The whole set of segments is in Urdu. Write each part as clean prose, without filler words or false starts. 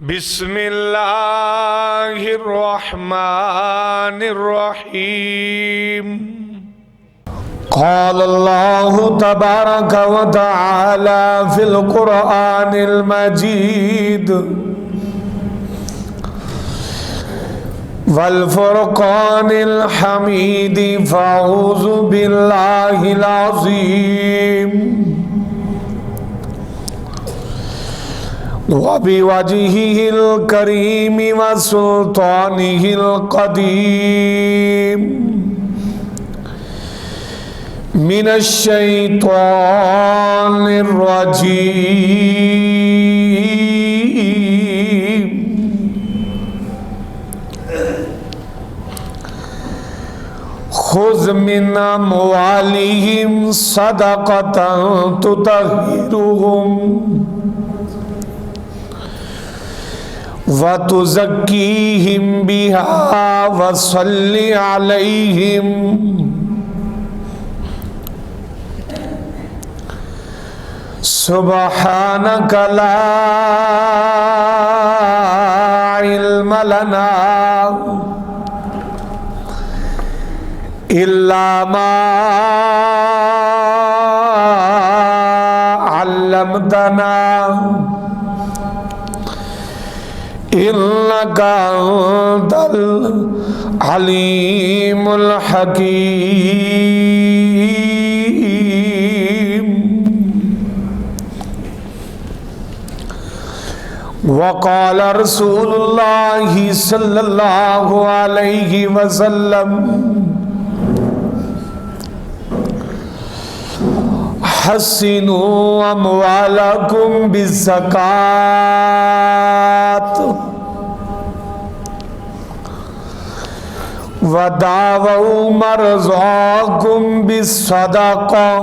بسم اللہ الرحمن الرحیم قال اللہ تبارک و تعالی فی القرآن المجید والفرقان الحمید فاعوذ باللہ العظیم وبوجهه الكريم وسلطانه القديم من الشيطان الرجيم خذ من أموالهم صدقة تطهرهم وَتُزَكِّيهِمْ بِهَا وَصَلِّ عَلَيْهِمْ سُبْحَانَكَ لَا عِلْمَ لَنَا إِلَّا مَا عَلَّمْتَنَا إِنَّكَ أَنْتَ الْعَلِيمُ الْحَكِيمُ وقال رسول اللہ صلی اللہ علیہ وسلم حسنوا اموالکم بالزکاة وداووا مرضاکم بالصدقہ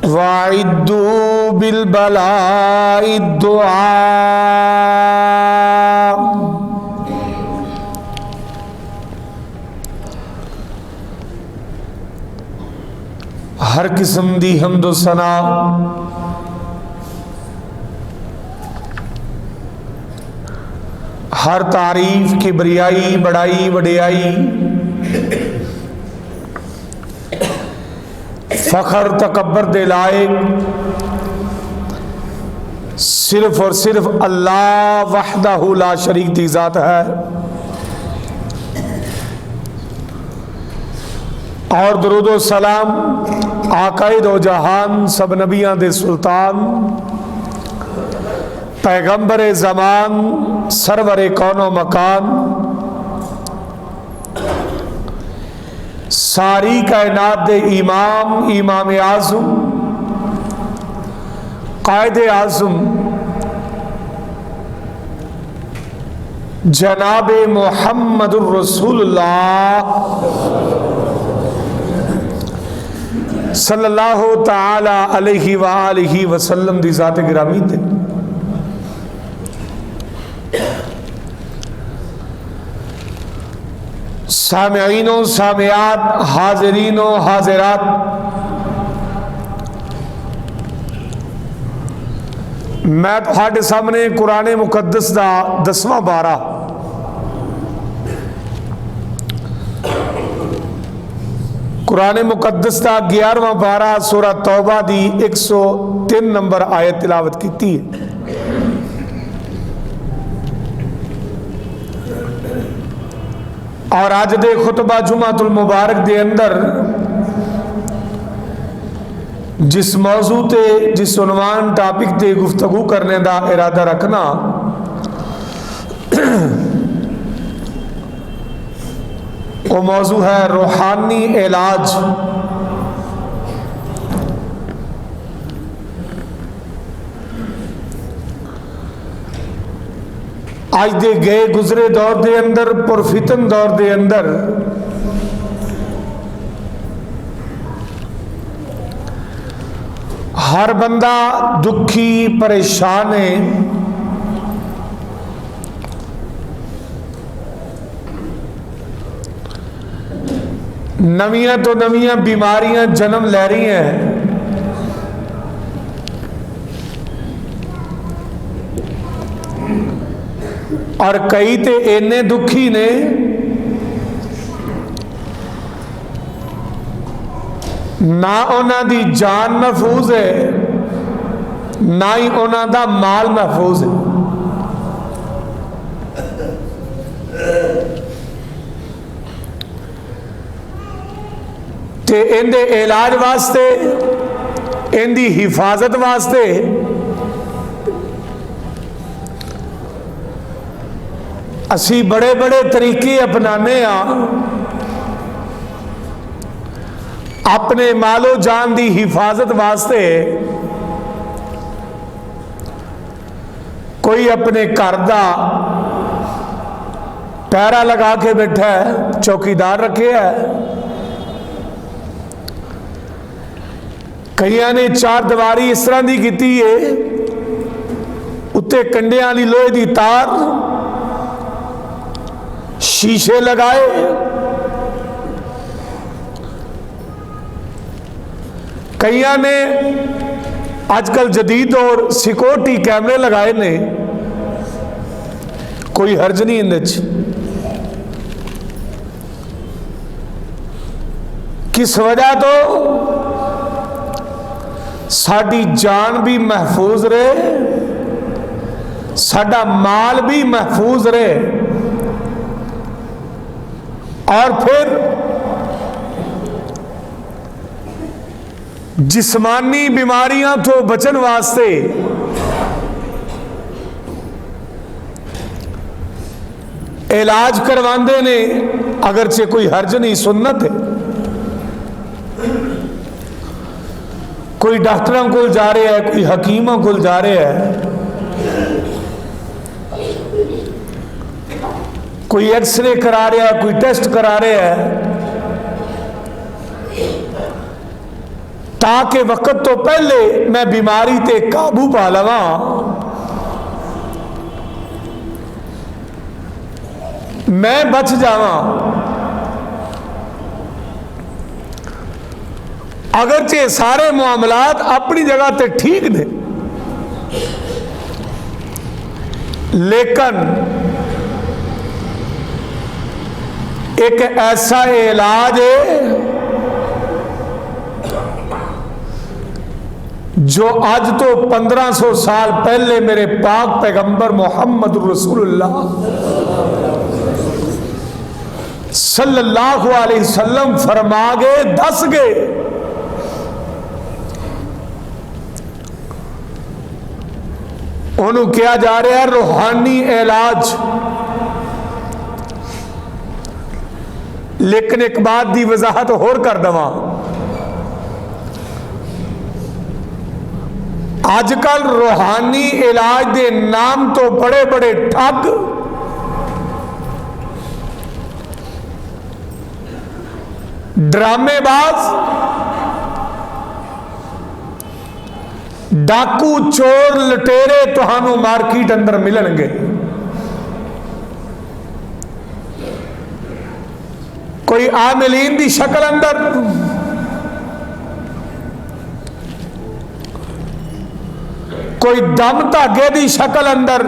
وَأَعِدُّوا بِالْبَلَاءِ الدُّعَاءَ ہر قسم دی حمد و ثنا ہر تعریف کبریائی بڑائی وڈیائی فخر تکبر دے لائق صرف اور صرف اللہ وحدہ لا شریک دی ذات ہے، اور درود و سلام آقائے دو جہان سب نبیان دے سلطان پیغمبر زمان سرور کون و مکان ساری کائنات دے امام اعظم قائد اعظم جناب محمد الرسول اللہ صلی اللہ تعالی علیہ وآلہ وسلم دی ذات گرامی تے سامعین و سامعات حاضرین و حاضرات میں تھوڑے سامنے قرآن مقدس دا 10واں بارہ قرآن مقدس دا 11واں بارہ سورہ توبہ دی 103 نمبر آیت تلاوت کیتی ہے۔ اور آج دے خطبہ جمعۃ المبارک دے اندر جس موضوع تے جس عنوان ٹاپک تے گفتگو کرنے دا ارادہ رکھنا وہ موضوع ہے روحانی علاج۔ آج دے گئے گزرے دور دے اندر پرفتن دور دے اندر ہر بندہ دکھی پریشان ہے، نویاں تو نویاں بیماریاں جنم لے رہی ہیں، اور کئی تے اینے دکھی نے نہ انہاں دی جان محفوظ ہے نہ ہی انہاں دا مال محفوظ ہے. تے ان دے علاج واسطے ان دی حفاظت واسطے اسی بڑے بڑے طریقے اپنانے اپنے مال و جان دی حفاظت واسطے. کوئی اپنے گھر دا پہرا لگا کے بیٹھا ہے, چوکیدار رکھے ہے. کئیاں نے چار دیواری اس طرح دی کیتی ہے, اتے کنڈیاں والی لوہے دی تار, شیشے لگائے. کئیاں نے آج کل جدید اور سیکورٹی کیمرے لگائے نے. کوئی حرج نہیں اندچ. کس وجہ تو ساڈی جان بھی محفوظ رہے, ساڈا مال بھی محفوظ رہے, اور پھر جسمانی بیماریاں تو بچن واسطے علاج کرواندے نے. اگرچہ کوئی حرج نہیں, سنت ہے. کوئی ڈاکٹروں کو جا رہے ہے, کوئی حکیموں کو جا رہے ہے, کوئی ایکس رے کرا رہا ہے, کوئی ٹیسٹ کرا رہے ہے, تاکہ وقت تو پہلے میں بیماری تے قابو پا لواں. میں بچ جاواں. اگرچہ سارے معاملات اپنی جگہ تے ٹھیک نے, لیکن ایک ایسا علاج ہے جو آج تو 1500 سال پہلے میرے پاک پیغمبر محمد رسول اللہ صلی اللہ علیہ وسلم فرما گئے, دس گئے. انہوں کیا جا رہا ہے روحانی علاج. لیکن ایک بات دی وضاحت اور کر دواں. آج کل روحانی علاج دے نام تو بڑے بڑے ٹھگ, ڈرامے باز, ڈاکو, چور, لٹیرے تہانوں مارکیٹ اندر ملن گے. کوئی عاملین دی شکل اندر, کوئی دم دھاگے دی شکل اندر,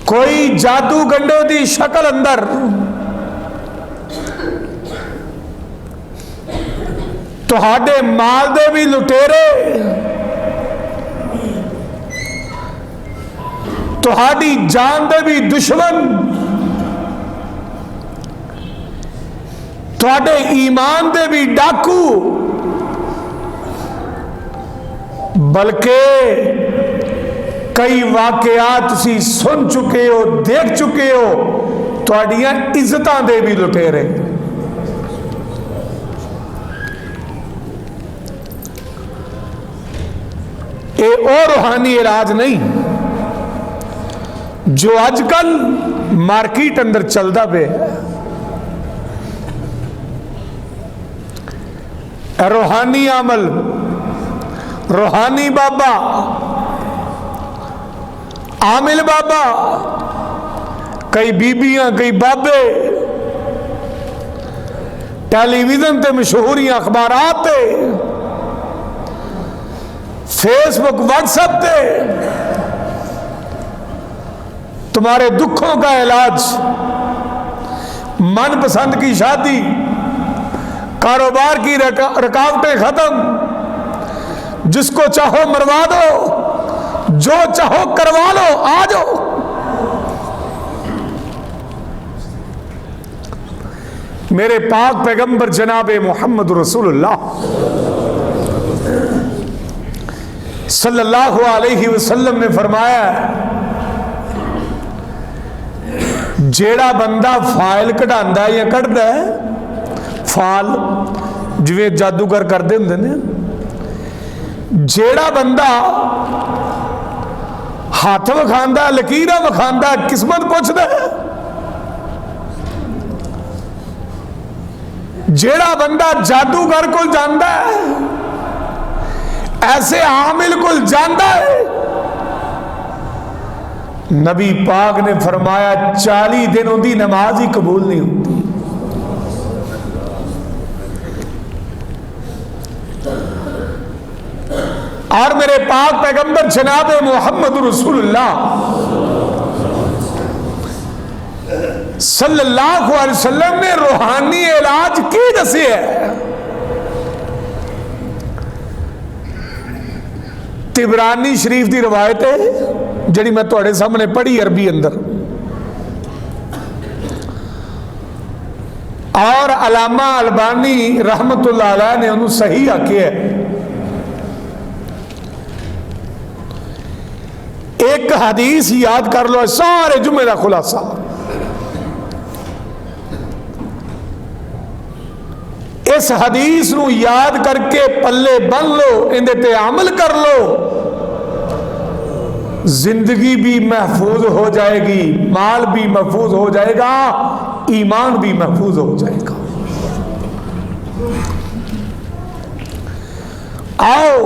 کوئی جادو گنڈے دی شکل اندر, تہاڈے مال دے بھی لٹیرے, تہاڈی جان دے بھی دشمن, تہاڈے ایمان دے بھی ڈاکو, بلکہ کئی واقعات تسی سن چکے ہو, دیکھ چکے ہو, تہاڈیاں عزتاں دے بھی لٹیرے. اے اور روحانی علاج نہیں جو آج کل مارکیٹ اندر چلدا پے. روحانی عمل, روحانی بابا, عامل بابا, کئی بیبیاں, کئی بابے, ٹیلی ویژن تے مشہوریاں, اخبارات تے فیس بک واٹس ایپ پہ تمہارے دکھوں کا علاج، من پسند کی شادی، کاروبار کی رکاوٹیں ختم، جس کو چاہو مروا دو، جو چاہو کروا لو، آ جاؤ۔ میرے پاک پیغمبر جناب محمد رسول اللہ صلی اللہ علیہ وسلم نے فرمایا، جیڑا بندہ فائل کٹاندا ہے یا کٹدا ہے، فال جویں جادوگر کردے ہوندے نے، جیڑا بندہ ہاتھ وکھاندا، لکیراں وکھاندا، قسمت پوچھدا ہے، جیڑا بندہ جادوگر کو جاندا ہے، ایسے عامل کو جاندا ہے، نبی پاک نے فرمایا 40 دن ان دی نماز ہی قبول نہیں ہوتی۔ اور میرے پاک پیغمبر جناب محمد رسول اللہ صلی اللہ علیہ وسلم نے روحانی علاج کی دسی ہے۔ طبرانی شریف دی روایت ہے جڑی میں تواڈے سامنے پڑھی عربی اندر، اور علامہ البانی رحمت اللہ علیہ نے انہوں صحیح آکھیا ہے۔ ایک حدیث یاد کر لو، سارے جمعے کا خلاصہ، اس حدیث نو یاد کر کے پلے بن لو، اندے تے عمل کر لو، زندگی بھی محفوظ ہو جائے گی، مال بھی محفوظ ہو جائے گا، ایمان بھی محفوظ ہو جائے گا۔ آؤ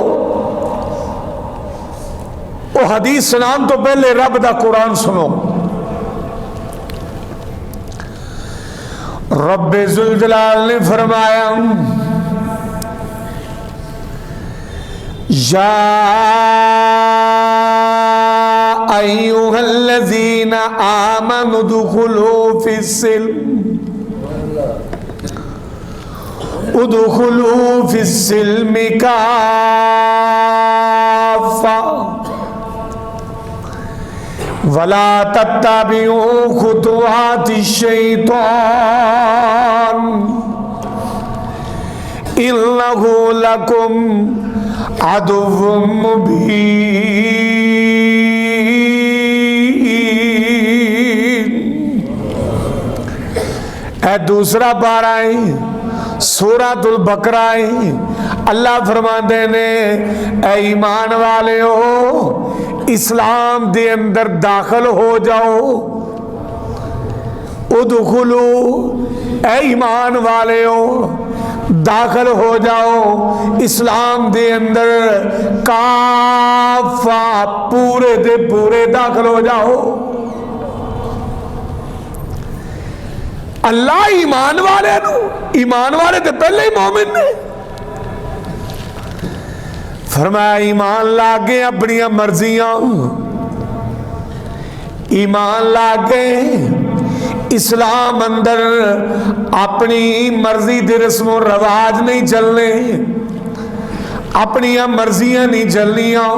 وہ حدیث سنان تو پہلے رب دا قرآن سنو۔ رب ذوالجلال نے فرمایا، یا ایھا الذین آمنوا ادخلوا فی السلم کافہ ولا تتبعوا خطوات الشیطان انہ لکم عدو مبین۔ اے دوسرا پارہ ہے سورۃ البقرہ ہے، اللہ فرماندے نے اے ایمان والے ہو، اسلام دے اندر داخل ہو جاؤ، ادخلو، اے ایمان والے ہو داخل ہو جاؤ اسلام دے اندر، کافہ، پورے دے پورے داخل ہو جاؤ۔ اللہ ایمان والے نو، ایمان والے تے پہلے ہی مومن نے، فرمایا ایمان لاگے اپنی مرضیاں، ایمان لاگے اسلام اندر اپنی مرضی دے رسم و رواج نہیں چلنے، اپنی مرضیاں نہیں چلنیاں،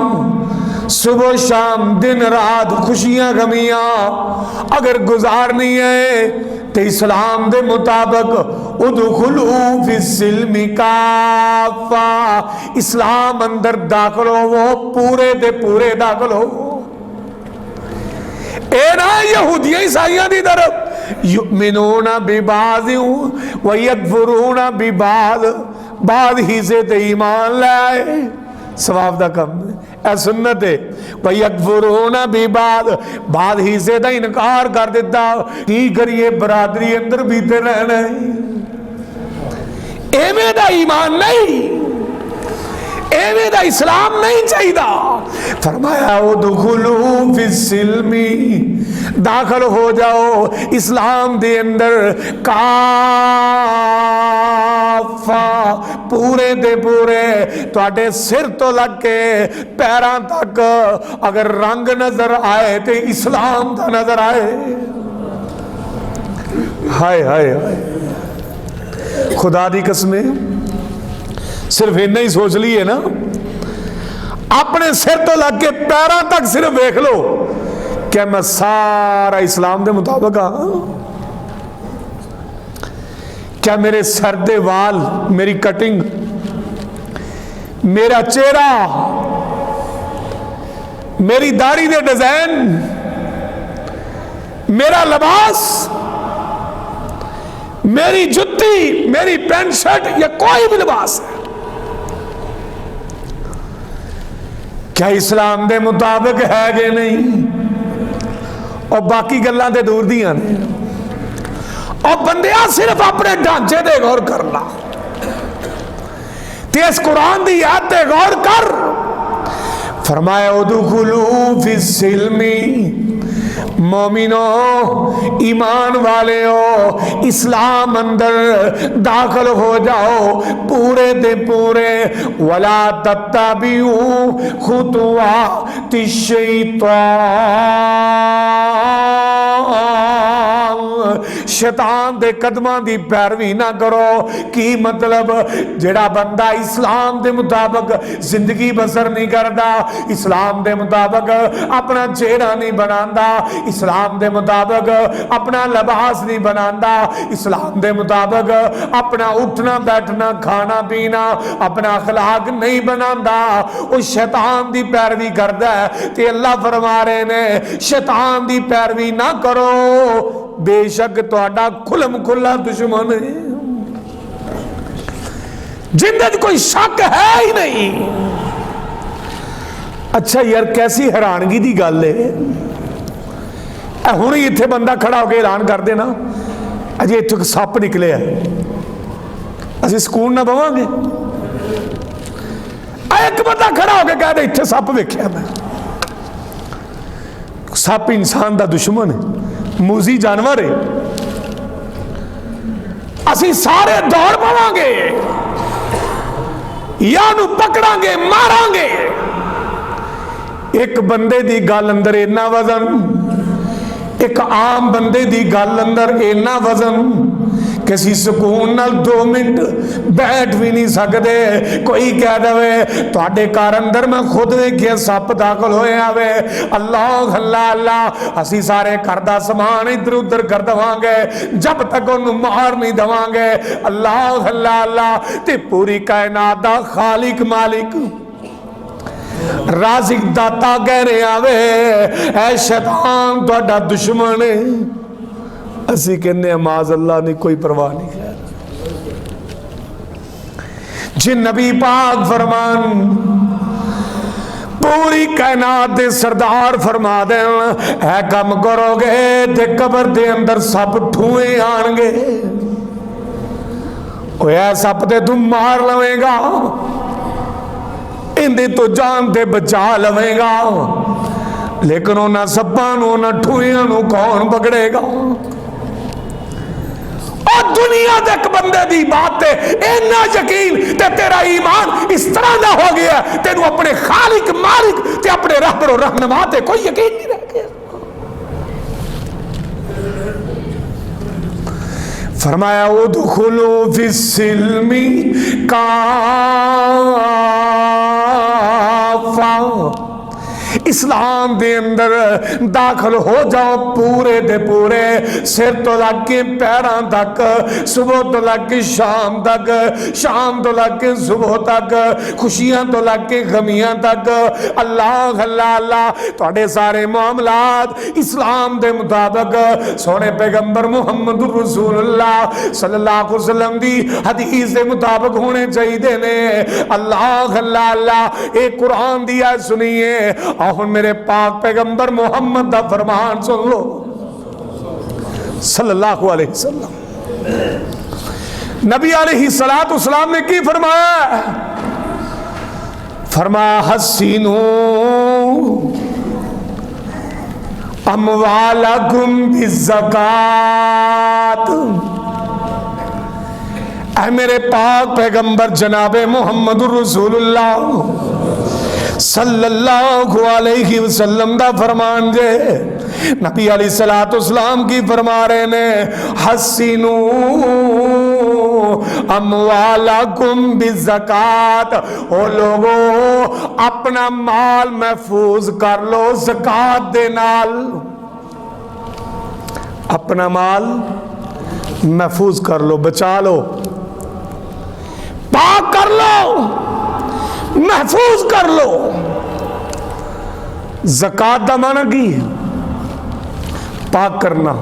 صبح شام دن رات خوشیاں غمیاں اگر گزارنی ہے تو اسلام دے مطابق ادخلوا فی السلم کافہ، اسلام اندر داخل ہو، وہ پورے دے پورے داخل ہو۔ اے نا یہودیاں عیسائیاں دی طرف یؤمنون ببعض ویکفرون ببعض، بعض ہی سے تے ایمان لائے، ثواب دا کم اے سنت ہے، ویکفرون ببعض، بعض ہی سے دا انکار کر دیتا، کی کریے برادری اندر بیتے رہنا ہے، ایویں دا ایمان نہیں، ایویں دا اسلام نہیں چاہیدا۔ فرمایا ادخلوا فی السلم، داخل ہو جاؤ اسلام دے اندر، کافہ، پورے دے پورے تواڈے سر تو لگ کے پیراں تک اگر رنگ نظر آئے تے اسلام دا نظر آئے. ہائے ہائے ہائے خدا دی قسمیں صرف اتنا ہی سوچ لیے نا, اپنے سر تو لگ کے پیراں تک صرف دیکھ لو کہ میں سارا اسلام دے مطابق ہاں. کیا میرے سر دے وال, میری کٹنگ, میرا چہرہ, میری داڑھی دے ڈیزائن, میرا لباس, میری جتی, میری پینٹ شرٹ یا کوئی بھی لباس ہے, کیا اسلام دے مطابق ہے کہ نہیں؟ اور باقی گلاں تے دور دیاں نے. اور بندیاں صرف اپنے ڈھانچے دے غور کر لا تے اس قرآن دی آیت تے غور کر. فرمایا ادخلوا فی السلم, مومنو ایمان والے ہو اسلام اندر داخل ہو جاؤ پورے دے پورے. ولا تتبعوا خطوات الشیطان, شیطان دے قدماں دی پیروی نہ کرو. کی مطلب؟ جڑا بندہ اسلام دے مطابق زندگی بسر نہیں کردا, اسلام دے مطابق اپنا چہرہ نہیں بناندا, اسلام دے مطابق اپنا لباس نہیں بناندا, اسلام دے مطابق اپنا اٹھنا بیٹھنا کھانا پینا اپنا اخلاق نہیں بناندا, اس شیطان دی پیروی کردا ہے. تے اللہ فرما رہے نے شیطان دی پیروی نہ کرو, بے شک تہاڈا کھلم کھلا دشمن ہے جن دے کوئی شک ہے ہی نہیں. اچھا یار کیسی حیرانگی دی گل ہے, ہوں ہی اتنے بندہ کھڑا ہو کے اعلان کر دینا اجے اتنے سپ نکلے ہے, اسی سکون نہ بواں گے؟ ایک بندہ کھڑا ہو کے کہہ دے اتنے سپ ویکھیا میں. سپ انسان دا دشمن ہے, موذی جانور ہے, اسی سارے دوڑ پواں گے یا نو پکڑاں گے ماراں گے. ایک بندے دی گل اندر اتنا وزن, ایک عام بندے دی گل اندر اتنا وزن کسی سکون نال 2 منٹ بیٹھ بھی نہیں سکتے. کوئی کہہ دے تواڈے گھر اندر میں خود ویکھیا سپ داخل ہوئے آوے, اللہ اللہ اللہ, اسی سارے گھر دا سامان ادھر ادھر کر دواں گے جب تک انہوں مار نہیں دواں گے. اللہ اللہ اللہ. تے پوری کائنات دا خالق مالک رازق داتا کہہ رہے آوے اے شیطان تہاڈا دشمن ہے. اسی کہنے معاذ اللہ نے کوئی پرواہ نہیں کیا. جن نبی پاک فرمان پوری کائنات دے سردار فرما دیں اے کم کرو گے تے قبر دے اندر سپ ٹھوئے آن گے, اے سپ تے تم مار لویں گا, اندے تو جان تے بچا لویں گا, لیکن انہاں سپاں نو انہاں ٹھوئیاں نو کون پکڑے گا؟ اور دنیا دے ایک بندے دی بات تے اینا یقین تے تیرا ایمان اس طرح نہ ہو گیا تینو اپنے خالق مالک تے اپنے رہبر و رہنما تے کوئی یقین نہیں رہ گیا. فرمایا ادخلوا فی السلم کافہ, اسلام دے اندر داخل ہو جاؤ پورے دے پورے, سر تو لگ کے پیراں تک, صبح تو لگ کے شام تک, شام تو لگ کے صبح تک, خوشیاں تو لگ کے غمیاں تک. اللہ اللہ اللہ. تواڈے سارے معاملات اسلام دے مطابق سونے پیغمبر محمد رسول اللہ صلی اللہ علیہ وسلم دی حدیث دے مطابق ہونے چاہیے نے. اللہ اللہ اللہ. ایک قرآن دی آیت سنیے اور میرے پاک پیغمبر محمد دا فرمان سن لو صلی اللہ علیہ وسلم. نبی علیہ السلام نے کی فرمایا؟ فرمایا حسینو اموالکم بالزکات, اے میرے پاک پیغمبر جناب محمد رسول اللہ صلی اللہ علیہ وسلم دا فرمان جے نبی علیہ السلام کی فرما رہے نے حسینو اموالکم بالزکات، او لوگو اپنا مال محفوظ کر لو زکات دے نال، اپنا مال محفوظ کر لو، بچا لو، پاک کر لو، محفوظ کر لو۔ زکات دا معنی کی پاک کرنا۔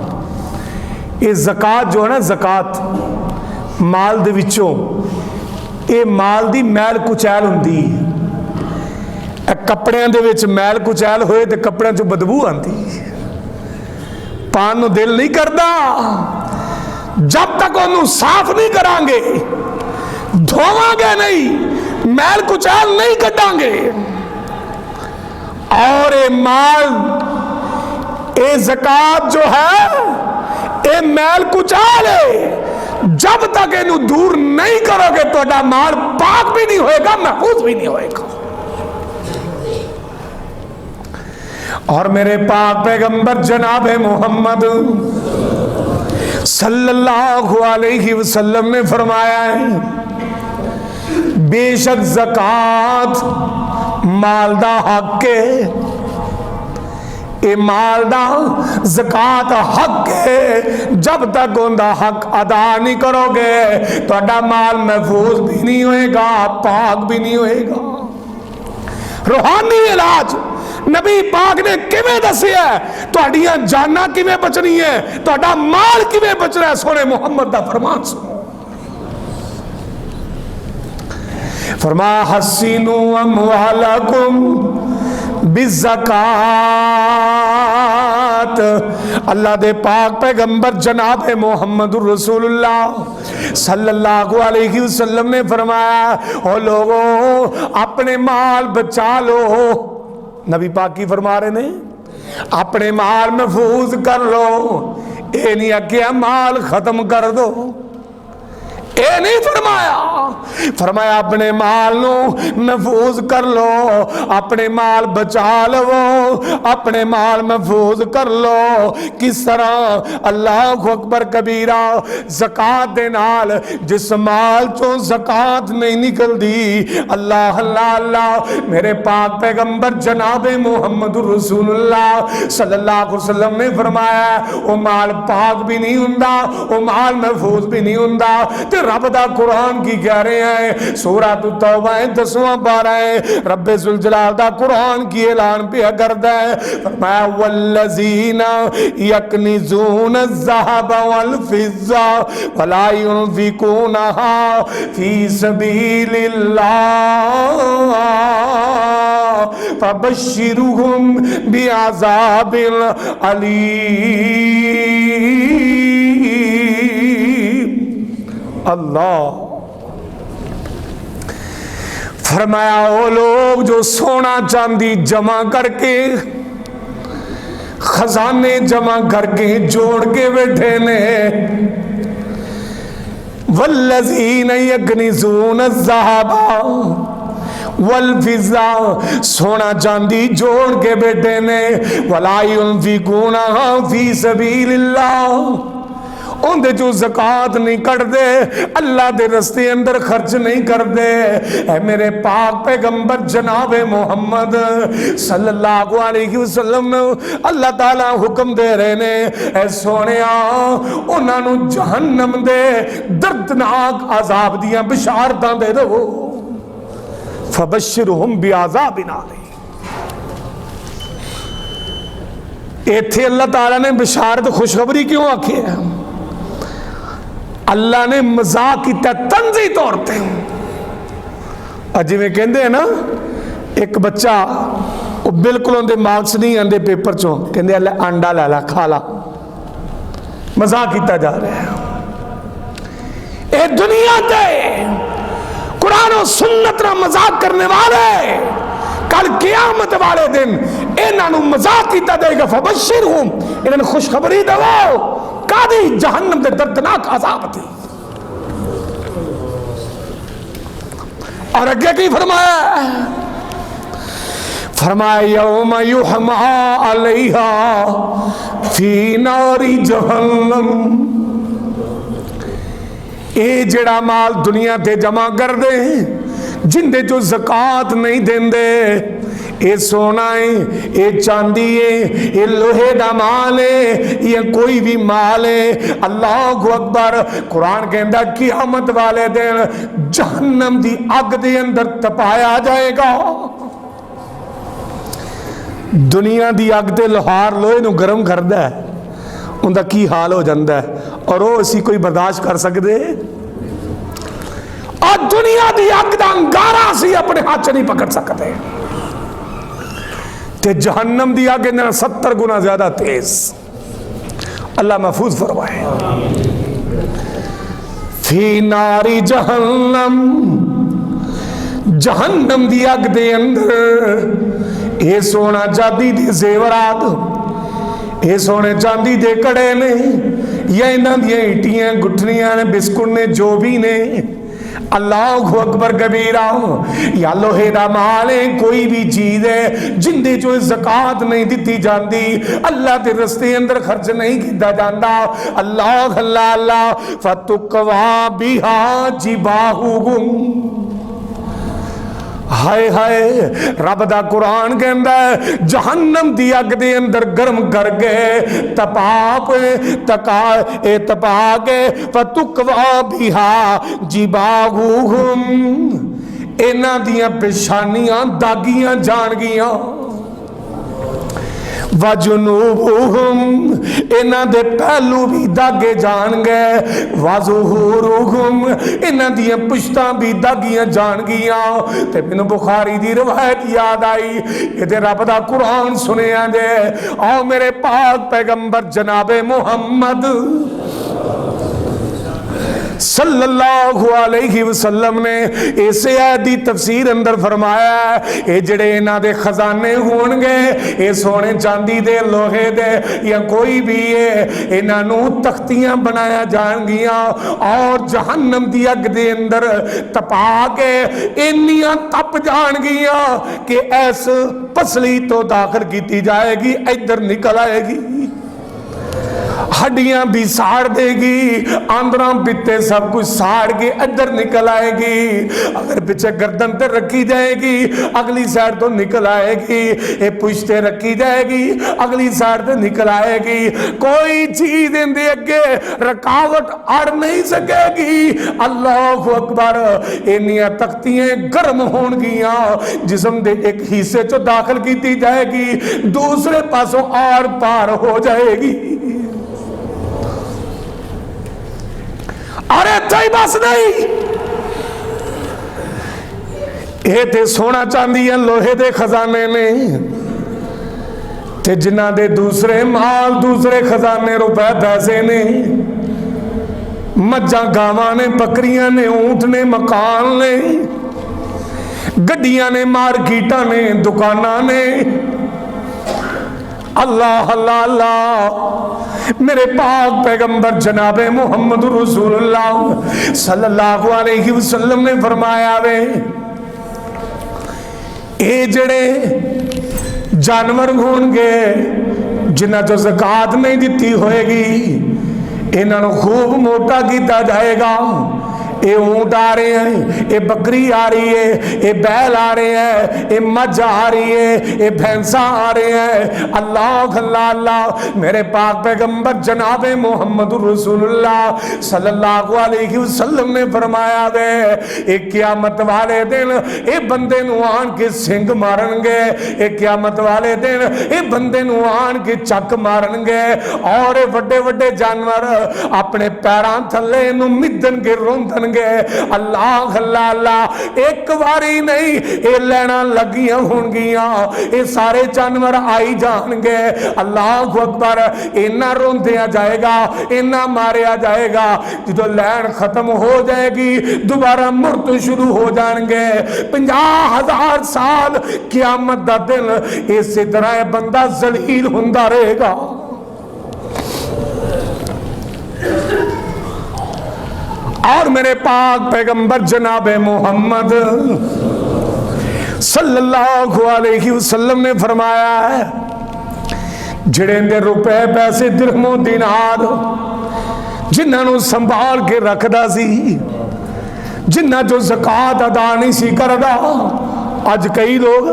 یہ زکات جو ہے نا، زکات مال دے وچوں، یہ مال دی میل کچیل ہوندی، کپڑیاں دے وچ میل کچیل ہوئے تے کپڑیاں چوں بدبو آندی، پان نو دل نہیں کردا جب تک انہوں صاف نہیں کران گے، دھوواں گے نہیں، میل کچیل نہیں کٹاں گے۔ اور اے مال، اے زکات جو ہے، اے میل کچیل ہے، جب تک انہوں دور نہیں کرو گے تو مال پاک بھی نہیں ہوئے گا، محفوظ بھی نہیں ہوئے گا۔ اور میرے پاک پیغمبر جناب محمد صلی اللہ علیہ وسلم نے فرمایا ہے بے شک زکات مال دا حق ہے، اے مال دا زکات حق ہے، جب تک ان دا حق ادا نہیں کرو گے تو مال محفوظ بھی نہیں ہوئے گا، پاک بھی نہیں ہوئے گا۔ روحانی علاج نبی پاک نے کیویں دسیا ہے، تہاڈیاں جاناں کیویں بچنی ہے، تہاڈا مال کیویں بچنا ہے، سونے محمد دا فرمان سنو۔ فرمایا حسینو اموالکم بالزکات، اللہ دے پاک پیغمبر جناب محمد رسول اللہ صلی اللہ علیہ وسلم نے فرمایا او لوگوں اپنے مال بچا لو۔ نبی پاک کی فرما رہے نے اپنے مال محفوظ کر لو، اے نہیں کہ مال ختم کر دو، اے نہیں فرمایا اپنے مال نو محفوظ کر لو، اپنے مال بچا لو، اپنے مال محفوظ کر لو۔ کس طرح؟ اللہ اکبر کبیرہ، زکات دے نال جس مال چوں زکات نہیں نکل دی، اللہ اللہ اللہ، میرے پاک پیغمبر جناب محمد رسول اللہ صلی اللہ علیہ وسلم نے فرمایا وہ مال پاک بھی نہیں ہوندا، وہ مال محفوظ بھی نہیں ہوندا۔ رب دا قرآن کی کہہ رہے ہیں، سورہ توبہ 10واں پارہ ہے، رب ذوالجلال دا قرآن کی اعلان پہ کردا ہے، فرمایا والذین یکنزون الذھب والفضہ ولا ينفقونها فی سبیل اللہ فبشرہم بعذاب علیم۔ اللہ فرمایا وہ لوگ جو سونا چاندی جمع کر کے، خزانے جمع کر کے جوڑ کے بیٹھے نے، والذین یکنزون الذھب والفضہ، سونا چاندی جوڑ کے بیٹھے نے، ولا ينفقونها فی سبیل اللہ، ان دے جو زکات نہیں کر دے، اللہ دے رستے اندر خرچ نہیں کر دے۔ اے میرے پاک پیغمبر جناب محمد صلی اللہ علیہ وسلم اللہ تعالیٰ حکم دے رہے نے، اے سونیا انہاں نو جہنم دے دردناک عذاب دیاں بشارتاں دے دو، فبشرہم بعذاب علیم۔ ایتھے اللہ تعالیٰ نے بشارت خوشخبری کیوں آکھی ہے؟ اللہ نے مزاق کیتا تنزی طور پہ، اجی میں کہندے ہیں نا ایک بچہ وہ بالکل اندے مارکس نہیں آندے پیپر چوں، کہندے اللہ انڈا لے لا کھا لا، مزاق کیتا جا رہا ہے۔ اے دنیا تے قرآن و سنت نہ مزاق کرنے والے کل قیامت والے دن انہاں نو مزاق کیتا جائے گا، فبشرہم، انہاں نے خوشخبری دو، قادی جہنم دے دردناک عذاب تھی۔ اور اگے کی فرمایا؟ فرمایا یوم یحما علیہا فی نار جہنم، اے جڑا مال دنیا تے جمع کر دے جن دے جو زکات نہیں دین دے، اے سونا ہے، اے چاندی ہے، اے لوہے دا مال ہے، یہ کوئی بھی مال ہے، اللہ اکبر، قرآن کہندا قیامت والے دن جہنم دی اگ دے اندر تپایا جائے گا۔ دنیا دی اگ تے لوہار لوہے نو گرم کردا ہے، ان دا کی حال ہو جاندا ہے، اور وہ اسی کوئی برداشت کر سکدے؟ اور دنیا دی اگ دا انگارہ اسی اپنے ہاتھ نہیں پکڑ سکتے، تے جہنم دی اگ اندر 70 گنا زیادہ تیز۔ اللہ محفوظ فرمائے۔ فی ناری جہنم، جہنم دی اگ دے اندر اے سونا چاندی دے زیورات، اے سونے چاندی دے کڑے نے، یا انہاں دیاں اٹیاں گٹھنیاں نے، بسکٹ نے، جو بھی نے، اللہ اکبر کبیرہ، یا لوہے دا مال ہے، کوئی بھی چیز ہے جن دے جو زکات نہیں دیتی جاندی، اللہ دے رستے اندر خرچ نہیں کیتا جاندا، اللہ اللہ اللہ، فتقوا بہا جباہہم، ہائے ہائے، رب دا قرآن کہندا ہے جہنم دی اگ دے اندر گرم کر گئے، تپا کے فتقوا بہا جباہہم، انہاں دیاں پیشانیاں داغیاں جان گیاں، وجنوبہم، انہاں دے پہلو بھی داغے جان گئے، وظہورہم، انہاں دیاں پشتاں بھی داغیاں جان گیاں۔ تے میں بخاری دی روایت یاد آئی، یہ تے رب دا قرآن سنیا دے، آؤ میرے پاک پیغمبر جناب محمد صلی اللہ علیہ وسلم نے اسے آیت دی تفسیر اندر فرمایا ہے، اے جڑے انہاں دے خزانے ہون گے، اے سونے چاندی دے، لوہے دے، یا کوئی بھی ہے، انہاں نو تختیاں بنایا جان گیاں، اور جہنم دی اگ دے اندر تپا کے انیاں تپ جان گیاں کہ ایس پسلی تو داخل کیتی جائے گی، ادھر نکل آئے گی، ہڈیاں بھی ساڑ دے گی، آندراں بتے سب کچھ ساڑ کے ادھر نکل آئے گی، اگر پیچھے گردن تے رکھی جائے گی اگلی سائڈ تو نکل آئے گی، اے پشتے رکھی جائے گی اگلی سائڈ تے نکل آئے گی، کوئی چیز ان دے اگے رکاوٹ اڑ نہیں سکے گی۔ اللہ اکبر، انیاں تختیاں گرم ہون گیاں، جسم دے ایک حصے چو داخل کیتی جائے گی، دوسرے پاسوں آر پار ہو جائے گی۔ ارے تھی بس نہیں، اے تے سونا چاندی لوہے دے خزانے نے، تے جنہ دے دوسرے مال، دوسرے خزانے، روپے پیسے نے، مجھاں گاواں نے، بکریاں نے، اونٹ نے، مکان نے، گڈیاں نے، مارکیٹاں نے، دکاناں نے، اللہ اللہ اللہ، میرے پاک پیغمبر جناب محمد رسول اللہ صلی اللہ علیہ وسلم نے فرمایا وے، اے جڑے جانور ہون گے جنہاں جو زکات نہیں دیتی ہوئے گی، انہاں نو خوب موٹا کیتا جائے گا، اے اونٹ آ رہے ہیں، اے بکری آ رہی ہے، اے بیل آ رہے ہیں، اے مجھ آ رہی ہے، اے بھینساں آ رہے ہیں، اللہ اللہ اللہ، میرے پاک پیغمبر جناب محمد رسول اللہ صلی اللہ علیہ وسلم نے فرمایا وے، اے قیامت والے دن اے بندے نو آن کے سنگ مارن گے، اے قیامت والے دن اے بندے نو آن کے چک مارن گے، اور اے وڈے وڈے جانور اپنے پیران تھلے نو مدن کے روندن گے، اللہ اللہ اللہ، ایک واری نہیں، اے لینا لگیاں ہون گیاں، اے سارے جانور آئی جان گے، اللہ اکبر، اینا روندیا جائے گا، اینا ماریا جائے گا، جو لین ختم ہو جائے گی دوبارہ مرت شروع ہو جان گے، 50,000 سال قیامت دا دن اسی طرح بندہ ذلیل ہوندا رہے گا۔ اور میرے پاک پیغمبر جناب محمد صلی اللہ علیہ وسلم نے فرمایا ہے جڑے اندے روپے پیسے درہم و دینار جنہاں نو سنبھال کے رکھدا سی جنہاں جو زکاة ادا نہیں سی کردا اج کئی لوگ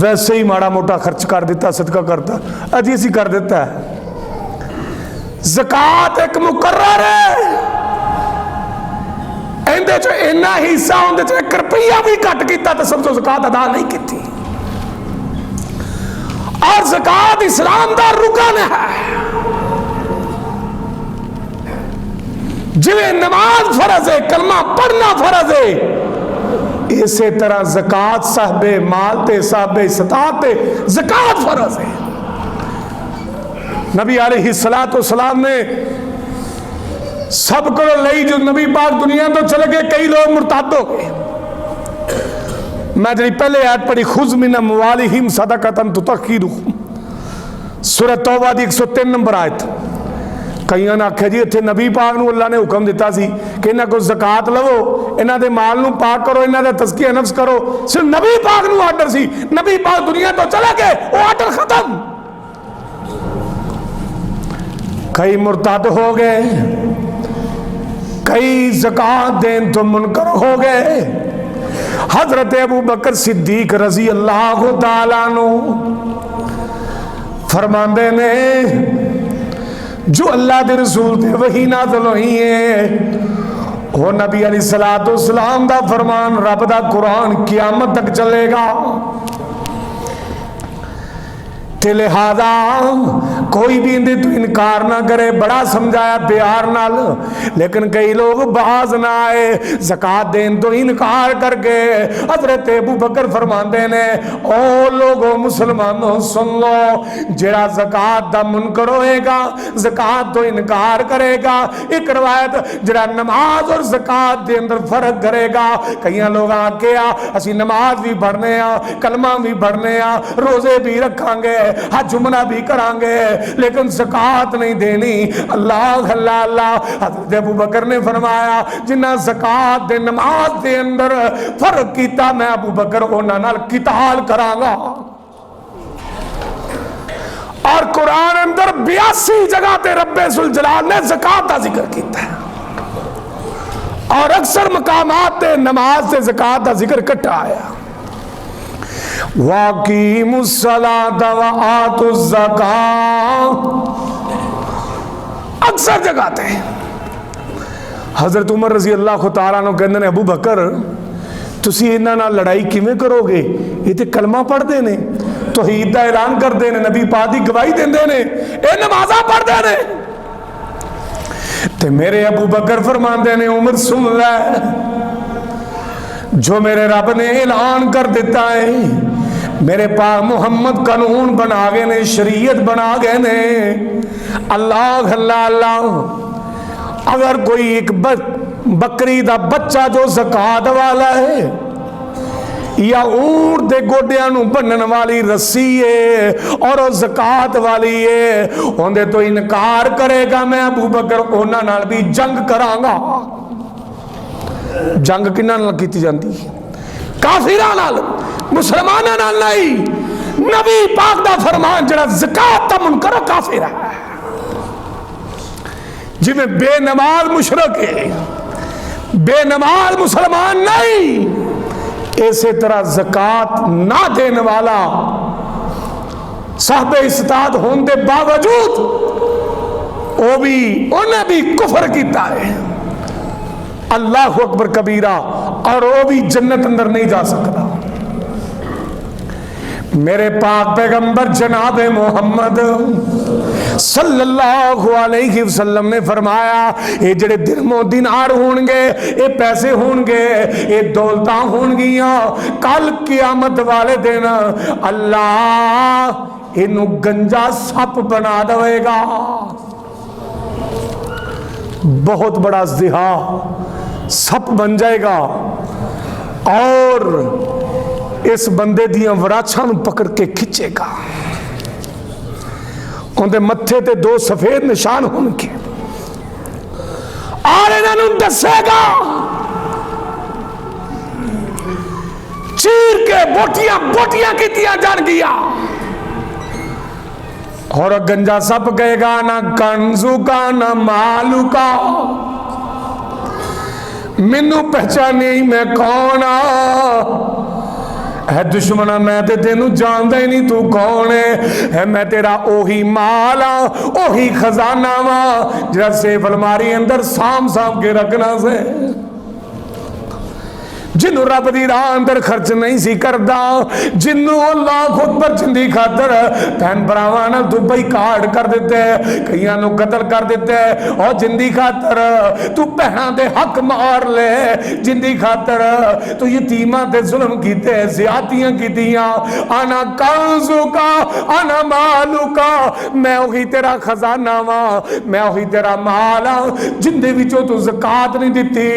ویسے ہی ماڑا موٹا خرچ کر دیتا صدقہ کرتا اج اسی کر دیتا ہے زکاة ایک مقرر ہے اندے جو اینا حصہ اندے جو 1 روپیہ بھی کٹ کیتا تو سب جو زکاة ادا نہیں کیتی اور زکاة اسلام دا رکن ہے جویں نماز فرض ہے کلمہ پڑھنا فرض ہے اسی طرح زکاة صاحب مال تے صاحب استطاعت تے زکاة فرض ہے نبی علیہ السلام نے سب کو لئی جو نبی پاک دنیا تو چلے گئے کئی لوگ مرتد ہو گئے میں جنہی پہلے آیت پڑھی خُذْ مِنْ أَمْوَالِهِمْ صَدَقَةً تُطَهِّرُهُمْ سورہ توبہ دی 103 نمبر آیت کئیاں نے آکھے جی اتھے نبی پاک نو اللہ نے حکم دیتا سی کہ انہاں کو زکاة لو انہاں دے مال نو پاک کرو انہاں دے تزکیہ نفس کرو صرف نبی پاک نو آرڈر سی نبی پاک دنیا تو چلا گئے وہ آرڈر ختم کئی مرتد ہو گئے کئی زکاة دین تو منکر ہو گئے حضرت ابو بکر صدیق رضی اللہ تعالیٰ عنہ فرماندے نے جو اللہ دے رسول دے وحی نازل ہوئی ہے وہ نبی علیہ السلام دا فرمان رب دا قرآن قیامت تک چلے گا تے لہذا کوئی بھی اندے تو انکار نہ کرے بڑا سمجھایا پیار نال لیکن کئی لوگ باز نہ آئے زکاة دین تو انکار کر کے حضرت ابو بکر فرماندے نے او لوگوں مسلمانوں سن لو جڑا زکاة دا منکر ہوئے گا زکاة تو انکار کرے گا ایک روایت جڑا نماز اور زکاة دے اندر فرق کرے گا کئیاں لوگ آکے اسی نماز بھی پڑھنے کلمہ بھی پڑھنے روزے بھی رکھاں گے حج عمرہ بھی کران گے لیکن زکاة نہیں دینی اللہ اللہ اللہ حضرت ابو بکر نے فرمایا جنہ زکاة دے نماز دے اندر فرق کیتا میں ابو بکر انہاں نال قتال کران گا اور قرآن اندر 82 جگہ تے رب ذوالجلال نے زکاة دا ذکر کیتا ہے اور اکثر مقامات تے نماز تے زکاة دا ذکر کٹا آیا وَاقِيمُوا الصَّلَاةَ وَآتُوا الزَّكَاةَ اکثر جگہ تے حضرت عمر رضی اللہ تعالیٰ عنہ کہندے نے ابو بکر تسی انہاں نال لڑائی کیویں کرو گے یہ تے کلمہ پڑھ دے نے توحید دا اعلان کر دے نے نبی پاک دی گواہی دیندے نے اے نمازاں پڑھ دے نے تے میرے ابو بکر فرماندے نے عمر سن لے جو میرے رب نے اعلان کر دیتا ہے میرے پاک محمد قانون بنا گئے نے شریعت بنا گئے نے اللہ اللہ اللہ اگر کوئی ایک بکری دا بچہ جو زکاة والا ہے یا اونٹ دے گوڑیاں نو بنن والی رسی ہے اور وہ زکاة والی ہے ہوندے تو انکار کرے گا میں ابو بکر انہاں نال بھی جنگ کران گا جنگ کنہاں نال کیتی جاندی کافراں نال مسلماناں نال نہیں نبی پاک دا فرمان جڑا زکاة دا منکر و کافر ہے جی میں بے نماز مشرک ہے بے نماز مسلمان نہیں اسی طرح زکاة نہ دینے والا صاحب استطاعت ہوندے باوجود وہ بھی انہیں بھی کفر کیتا ہے اللہ اکبر کبیرہ اور وہ بھی جنت اندر نہیں جا سکتا میرے پاک پیغمبر جناب محمد صلی اللہ علیہ وسلم نے فرمایا یہ جڑے درہم و دینار ہونگے یہ پیسے ہونگے یہ دولتاں ہونگیاں کل قیامت والے دن اللہ انہوں گنجا سپ بنا دوے گا بہت بڑا ازدہا سپ بن جائے گا اور اس بندے دیاں وراچھاں پکڑ کے کھچے گا ان دے متھے تے 2 سفید نشان ہون کے اور انہوں دسے گا، چیر کے بوٹیاں بوٹیاں کیتیاں جان گیا، اور گنجا سب کہے گا نہ کنزو کا نہ مالو کا، مینوں پہچانی میں کون ہے دشمنا، میں تے تینوں جاندا ہی نہیں تو کون ہے، میں تیرا اوہی مال ہاں، اوہی خزانہ وا جڑا سیف الماری اندر سام سام کے رکھنا سے، جنہوں رب دی راہ اندر خرچ نہیں سی کردا، جنہوں اللہ خود پر جندی خاطر بہن براواں نال تو بئی کاٹ کر دیتے، کئیاں نو قتل کر دیتے، اور جندی خاطر تو بہناں دے حق مار لے، جندی خاطر تو یتیماں تے ظلم کیتے، زیادتیاں کیتیاں، انا کنزو کا انا مالو کا، میں وہی تیرا خزانہ وا، میں وہی تیرا مال ہاں، جن دے وچوں تو زکات نہیں دتی،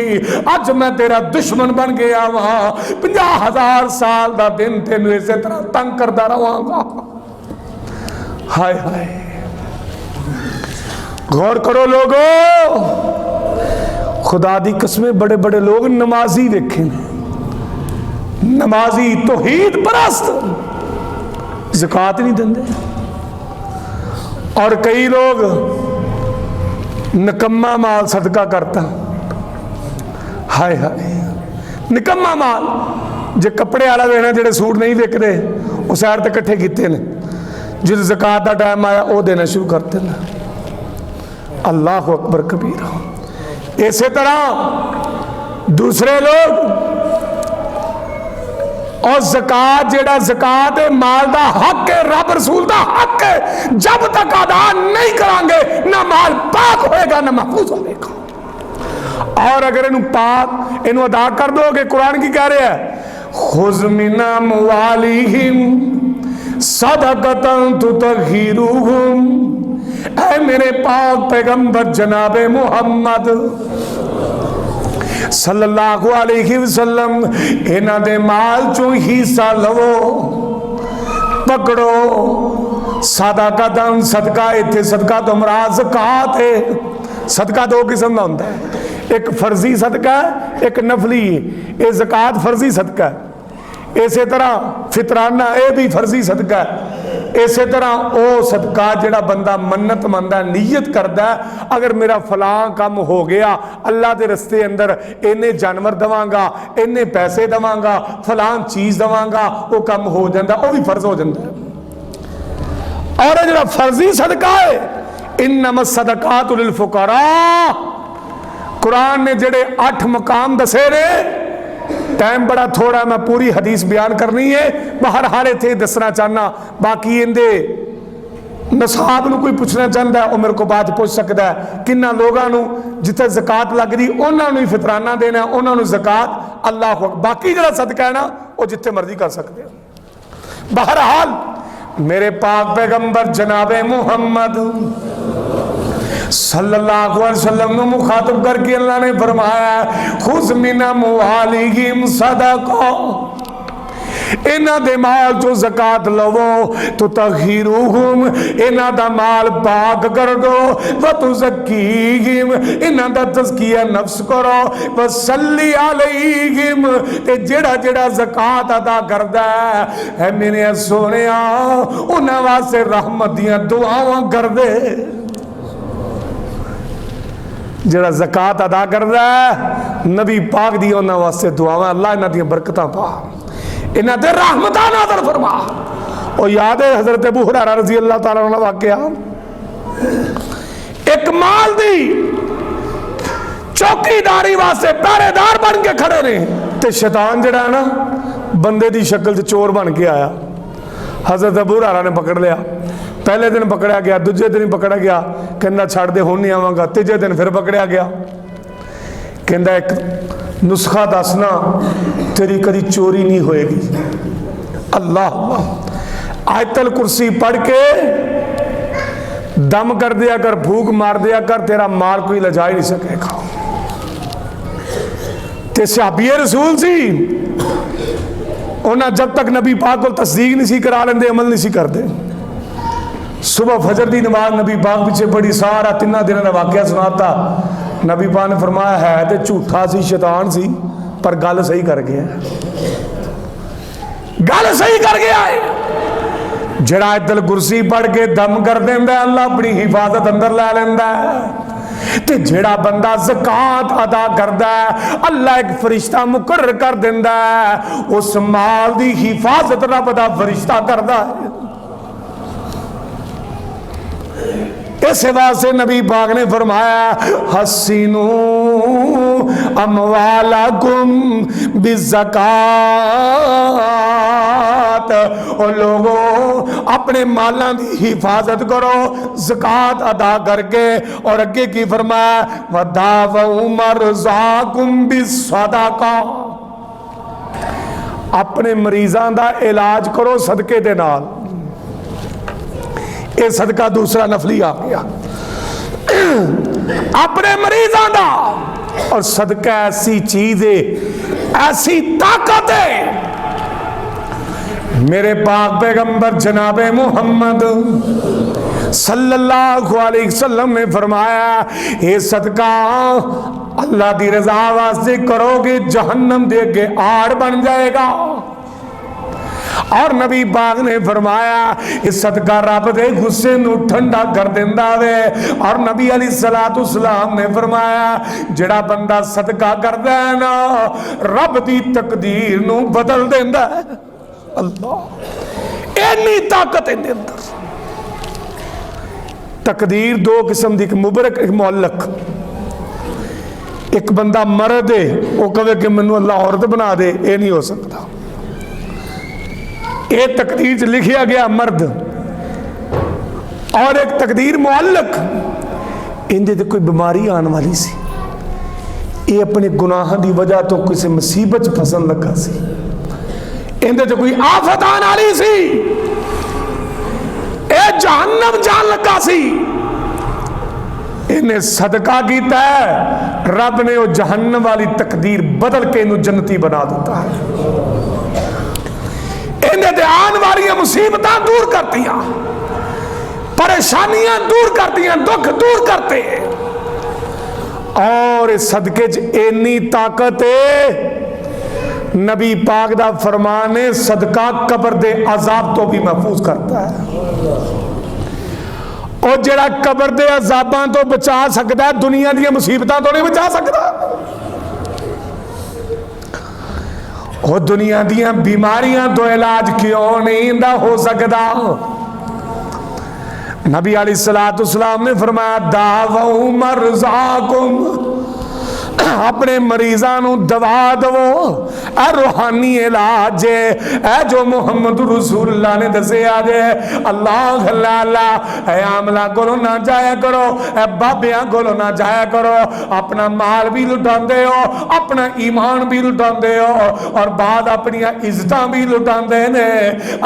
اج میں تیرا دشمن بن گیا وہاں، 50,000 سال دا دن تینوں اسی طرح تنگ کردا رہاں گا۔ ہائے ہائے، غور کرو لوگو، خدا دی قسمیں بڑے بڑے لوگ نمازی دیکھیں، نمازی توحید پرست، زکات نہیں دندے، اور کئی لوگ نکمہ مال صدقہ کرتا، ہائے ہائے نکمہ مال، جے کپڑے والا دینا جڑے سوٹ نہیں وکدے وہ سیر تے کٹھے کیتے نے، جس زکات دا ٹائم آیا وہ دینا شروع کرتے ہیں۔ اللہ اکبر کبیرہ۔ اسی طرح دوسرے لوگ، اور زکات جڑا زکات مال دا حق ہے، رب رسول دا حق ہے، جب تک ادا نہیں کریں گے نہ مال پاک ہوئے گا نہ محفوظ ہوئے گا، اور اگر انہوں پاک انہوں ادا کر دو گے، قرآن کی کہہ رہے ہیں خُذْ مِنْ أَمْوَالِهِمْ صَدَقَةً تُطَهِّرُهُمْ، اے میرے پاک پیغمبر جناب محمد صلی اللہ علیہ وسلم، انہاں دے مال چوں حصہ لو، پکڑو، صدقۃ صدقہ، اتھے صدقہ تو مراد زکات ہے۔ صدقہ دو قسم کا ہوتا ہے، ایک فرضی صدقہ ہے، ایک نفلی ہے، یہ زکات فرضی صدقہ ہے، اسی طرح فطرانہ یہ بھی فرضی صدقہ ہے، اسی طرح او صدقہ جڑا بندہ منت مندہ ہے، نیت کردہ ہے، اگر میرا فلاں کام ہو گیا اللہ دے رستے اندر انہیں جانور دواں گا، انہیں پیسے دواں گا، فلاں چیز دواں گا، وہ کام ہو جاندہ، وہ بھی فرض ہو جاندہ ہے۔ اور جڑا فرضی صدقہ ہے، انما الصدقات للفقراء، قرآن نے جڑے 8 مقام دسے رہے، ٹائم بڑا تھوڑا، میں پوری حدیث بیان کرنی ہے، بہرحال تھے دسنا چاہنا، باقی اندے نصاب نو کوئی پوچھنا چاہتا ہے وہ میرے کو بات پوچھ سکتا ہے، کنہ لوگاں نو جتے زکات لگ رہی انہاں نو ہی فطرانہ دینا، انہاں نو زکات، اللہ باقی جڑا صدقہ ہے نا وہ جتے مرضی کر سکتے ہیں۔ بہرحال میرے پاک پیغمبر جناب محمد صلی اللہ علیہ وسلم نے مخاطب کر کے اللہ نے فرمایا خُذْ مِنْ أَمْوَالِهِمْ صَدَقَةً، انہاں دے مال جو زکات لو تو تطہیرہم، انہاں دا مال پاک کر دو، وتزکیہم، انہاں دا تزکیہ نفس کرو، وصلی علیہم، تے جڑا جڑا زکات ادا کردا ہے میرے سونیا انہاں واسطے رحمت دیاں دعاواں کر دے۔ جڑا زکات ادا کردا ہے نبی پاک دی انہاں واسطے دعاواں، اللہ انہاں دیاں برکتاں پا، انہاں دے رحمتاں نازل فرما۔ اور یاد ہے حضرت ابو ہریرہ رضی اللہ تعالیٰ عنہ واقعہ، ایک مال دی چوکی داری واسطے پہرے دار بن کے کھڑے نے، تے شیطان جڑا ہے نا بندے دی شکل سے چور بن کے آیا، حضرت ابو ہریرہ نے پکڑ لیا، پہلے دن پکڑا گیا، دوسرے دن پکڑا گیا، کہندا چھڑ دے ہون نہیں آواں گا، تیجے دن پھر پکڑا گیا، کہندا ایک نسخہ دسنا تیری کدی چوری نہیں ہوئے گی، اللہ آیت الکرسی پڑھ کے دم کر دیا کر، بھوک مار دیا کر، تیرا مال کوئی لجا ہی نہیں سکے گا۔ تے صحابی رسول سی، انہاں جب تک نبی پاک کو تصدیق نہیں سی کرا لیندے، عمل نہیں سی کردے، صبح فجر دی نماز نبی پاک پیچھے بڑی سارا 3 دن کا واقعہ سناتا، نبی پاک نے فرمایا ہے تو جھوٹا سی شیطان سی پر گل صحیح کر گیا، گل صحیح کر گیا ہے۔ جڑا عدل کرسی پڑھ کے دم کر دینا اللہ اپنی حفاظت اندر لے لینا ہے، تے جڑا بندہ زکات ادا کردا ہے اللہ ایک فرشتہ مقرر کر دینا ہے، اس مال دی حفاظت رب دا فرشتہ کردا ہے۔ اس واسطے نبی پاک نے فرمایا حسینو اموالکم بالزکات، اور لوگوں اپنے مالاں دی حفاظت کرو زکات ادا کر کے۔ اور اگے کی فرمایا وداووا مرضاکم بالصدقہ، اپنے مریضاں دا علاج کرو صدقے دے نال۔ یہ صدقہ دوسرا نفلی آ گیا، اپنے مریضاں دا۔ اور صدقہ ایسی چیز ہے، ایسی طاقت ہے، میرے پاک پیغمبر جناب محمد صلی اللہ علیہ وسلم نے فرمایا یہ صدقہ اللہ دی رضا واسطے کرو گے جہنم دے کے آڑ بن جائے گا۔ اور نبی پاک نے فرمایا اس صدقہ رب دے غصے نو ٹھنڈا کر دیندا وے۔ اور نبی علیہ الصلوۃ والسلام نے فرمایا جڑا بندہ صدقہ کردا ہے نا رب دی تقدیر نو بدل دیندا ہے۔ اللہ اینی طاقت ہے اندر۔ تقدیر دو قسم دی، ایک مبرک ایک معلق۔ ایک بندہ مرد ہے وہ کہے کہ منو اللہ عورت بنا دے، یہ نہیں ہو سکتا۔ یہ تقدیر سے لکھیا گیا مرد، اور ایک تقدیر معلق، اندے تے کوئی بیماری آن والی سی، یہ اپنے گناہ دی وجہ تو کسی مصیبت پھسن لگا سی، اندے تے کوئی آفت آن والی سی، اے جہنم جان لگا سی، انہیں صدقہ کیتا ہے رب نے وہ جہنم والی تقدیر بدل کے انہوں جنتی بنا دیتا ہے۔ انہیں دیان والی مصیبتاں دور کرتی ہیں، پریشانیاں دور کرتی ہیں، دکھ دور کرتے ہیں۔ اور اس صدقے اینی طاقت ہے، نبی پاک دا فرمان ہے صدقہ قبر دے عذاب تو بھی محفوظ کرتا ہے۔ اور جڑا قبر دے عذاباں تو بچا سکتا ہے دنیا دی مصیبتاں تو نہیں بچا سکتا۔ اور دنیا دیاں بیماریاں تو علاج کیوں نہیں ہو سکتا؟ نبی علیہ الصلوۃ والسلام نے فرمایا داووا مرضاکم، اپنے مریضاں نو دوا دو، اے روحانی علاج اے جو محمد رسول اللہ نے دسیا جے۔ اللہ اللہ اے عاملہ کولو نہ جایا کرو، اے بابیاں کولو نہ جایا کرو، اپنا مال بھی لٹاندے ہو، اپنا ایمان بھی لٹاندے ہو، اور بعد اپنی عزتاں بھی لٹاندے نے۔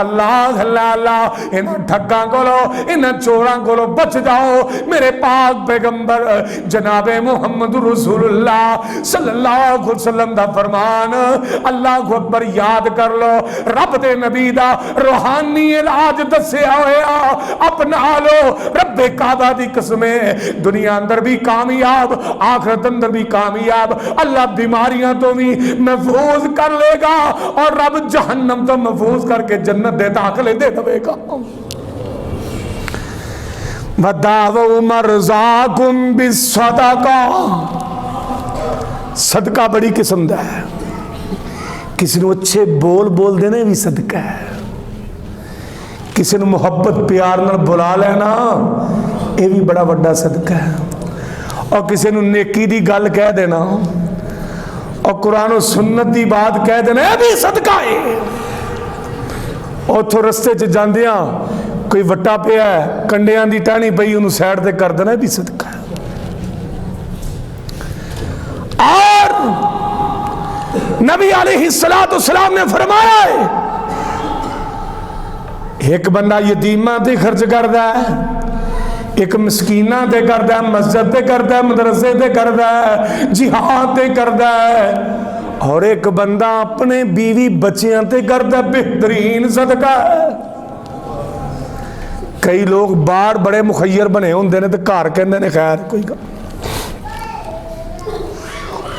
اللہ اللہ انہاں ٹھگاں کولو انہاں چوراں کولو بچ جاؤ۔ میرے پاک پیغمبر جناب محمد رسول اللہ صلی اللہ علیہ وسلم دا فرمان، اللہ اکبر یاد کر لو، رب دے نبی دا روحانی علاج دسیا ہویا اپنا لو۔ رب کعبہ دی قسمیں دنیا اندر بھی کامیاب، آخرت اندر بھی کامیاب، اللہ بیماریاں تو بھی محفوظ کر لے گا، اور رب جہنم تو محفوظ کر کے جنت دے داخلے دے دے گا۔ وَدَاوَوْا مَرْزَاكُمْ بِالصَّدَقَةِ، صدقہ بڑی قسم دا ہے، کسی نے اچھے بول بول دینے بھی صدقہ ہے، کسی نے محبت پیار نہ بلا لینا یہ بھی بڑا بڑا صدقہ ہے، اور کسی نے نیکی دی گل کہہ دینا اور قرآن و سنت دی بات کہہ دینا یہ بھی صدقہ ہے۔ اور تو رستے چ جاندیاں کوئی وٹا پیا ہے کنڈیاں دی ٹہنی پئی انہوں سائڈ تے کر دینا یہ بھی صدقہ ہے۔ اور نبی علیہ الصلوۃ والسلام نے فرمایا ہے ایک بندہ یتیماں تے خرچ کردا ہے، ایک مسکیناں تے کردا ہے، مسجد تے کردا ہے، مدرسے تے کردا ہے، جہاد تے کردا ہے، اور ایک بندہ اپنے بیوی بچیاں تے کردا ہے، بہترین صدقہ ہے۔ کئی لوگ باہر بڑے مخیر بنے ہوندے نے تے گھر کہندے نے خیر کوئی گل،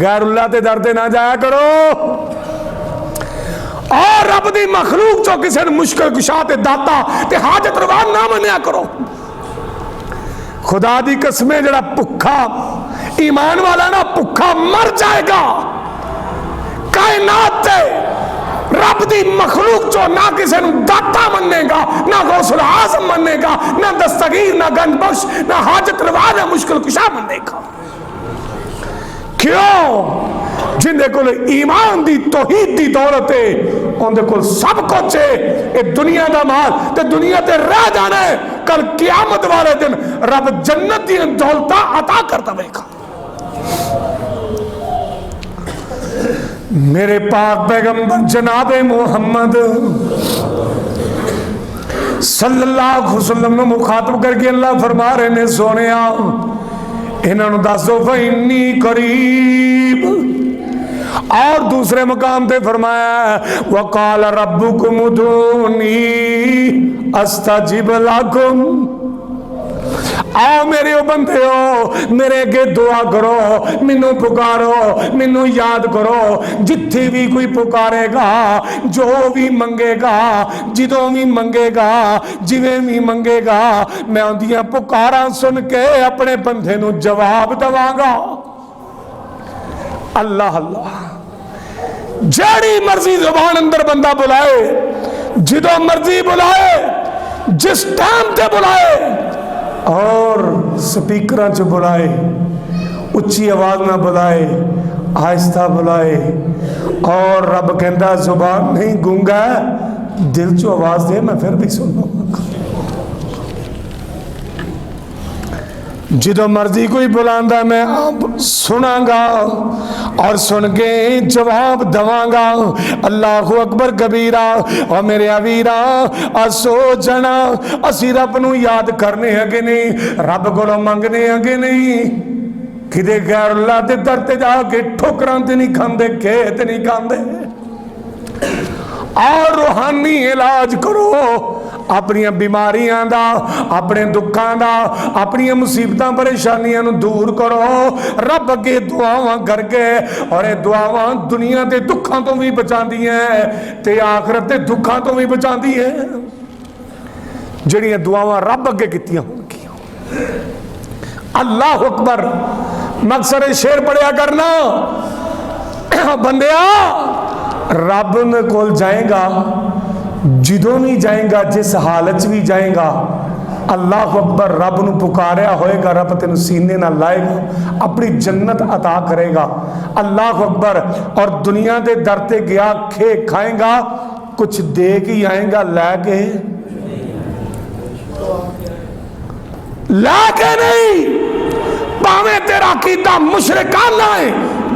غیر اللہ تے در تے نہ جایا کرو، اور رب دی مخلوق جو کسی نے مشکل کشا تے داتا تے حاجت روا نہ منیا کرو۔ خدا دی قسمیں جڑا بھکھا ایمان والا نا بھکھا مر جائے گا۔ کائنات تے رب دی مخلوق جو نہ کسی نے داتا مننے گا، نہ غوث العظم مننے گا، نہ دستگیر، نہ گنج بخش، نہ حاجت روا، نہ مشکل کشا مننے گا۔ کیوں؟ جن دے کول ایمان دی توحید دی دولت ہے، ان دے کول سب کچھ ہے۔ اے دنیا دا مال تے دنیا تے رہ جانا ہے، کل قیامت والے دن رب جنت دی دولتاں عطا کرتا ہوئے گا۔ میرے پاک پیغمبر جناب محمد صلی اللہ علیہ وسلم نے مخاطب کر کے اللہ فرما رہے نے سونیا انہوں نے دس دو فإنی قریب، اور دوسرے مقام تے فرمایا وقال ربکم ادعونی استجب لکم، آؤ میرے بندے ہو میرے اگے دعا کرو، مینوں پکارو، مینوں یاد کرو۔ جتھے بھی کوئی پکارے گا، جو بھی منگے گا، جدوں بھی منگے گا، جویں بھی منگے گا، میں اندیاں پکاراں سن کے اپنے بندے نوں جواب دواں گا۔ اللہ اللہ، جیڑی مرضی زبان اندر بندہ بلائے، جدوں مرضی بلائے، جس ٹائم تے بلائے، اور سپیکراں چ بلائے، اچھی آواز نہ بلائے، آہستہ بلائے، اور رب کہندا زبان نہیں گونگا ہے، دل چو آواز دے میں پھر بھی سن لوں گا۔ جدو مرضی کوئی بلاندا میں سنا گا اور سن کے جواب دواں گا۔ اللہ اکبر کبیرہ۔ اور میرے ویرا اسو جنا اسی رب نو یاد کرنے ہیں کہ نہیں، رب کو منگنے ہیں کہ نہیں، کدے غیر اللہ تے درتے جا کے ٹھوکراں تے نہیں کھاندے، کھیت نہیں کھاندے، اور روحانی علاج کرو اپنی بیماریاں دا، اپنے دکھاں دا، اپنی مصیبتاں پریشانیاں نو دور کرو، رب اگے دعاواں کر کے، اور اے دعاواں دنیا دے دکھاں تو بھی بچاندی ہیں تے آخرت دے دکھاں تو بھی بچاندی ہیں۔ جڑیاں دعاواں رب اگے کیتیاں ہون کیاں۔ اللہ اکبر۔ مقصد شعر پڑھیا کرنا بندیا، رب نے کول جائیں گا، جدوں بھی جائیں گا، جس حالت بھی جائیں گا، اللہ اکبر، رب نو پکاریا ہوئے گا، رب تینوں سینے نہ لائے گا، اپنی جنت عطا کرے گا۔ اللہ اکبر۔ اور دنیا دے درتے گیا کھے کھائیں گا، کچھ دے کے آئیں گا، لے کے نہیں، پاویں تیرا کیتا مشرکانہ ہے،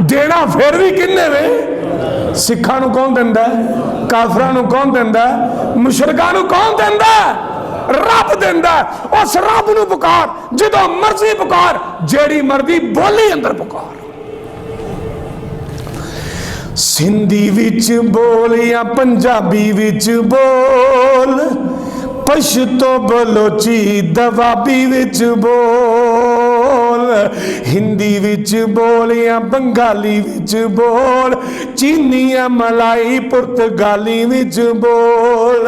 دینا پھر بھی کنے میں؟ سکھاں نو کون دیندا ہے؟ کافراں نو کون دیندا ہے؟ مشرکاں نو کون دیندا ہے؟ رب دیندا ہے۔ اس رب نو پکار، جدوں مرضی پکار، جیڑی مرضی بولی اندر پکار۔ سندھی وچ بول یا پنجابی وچ بول، پشتو بلوچی دوابی وچ بول، ہندی وچ بول یا بنگالی وچ بول، چینی یا ملائی پرتگالی وچ بول،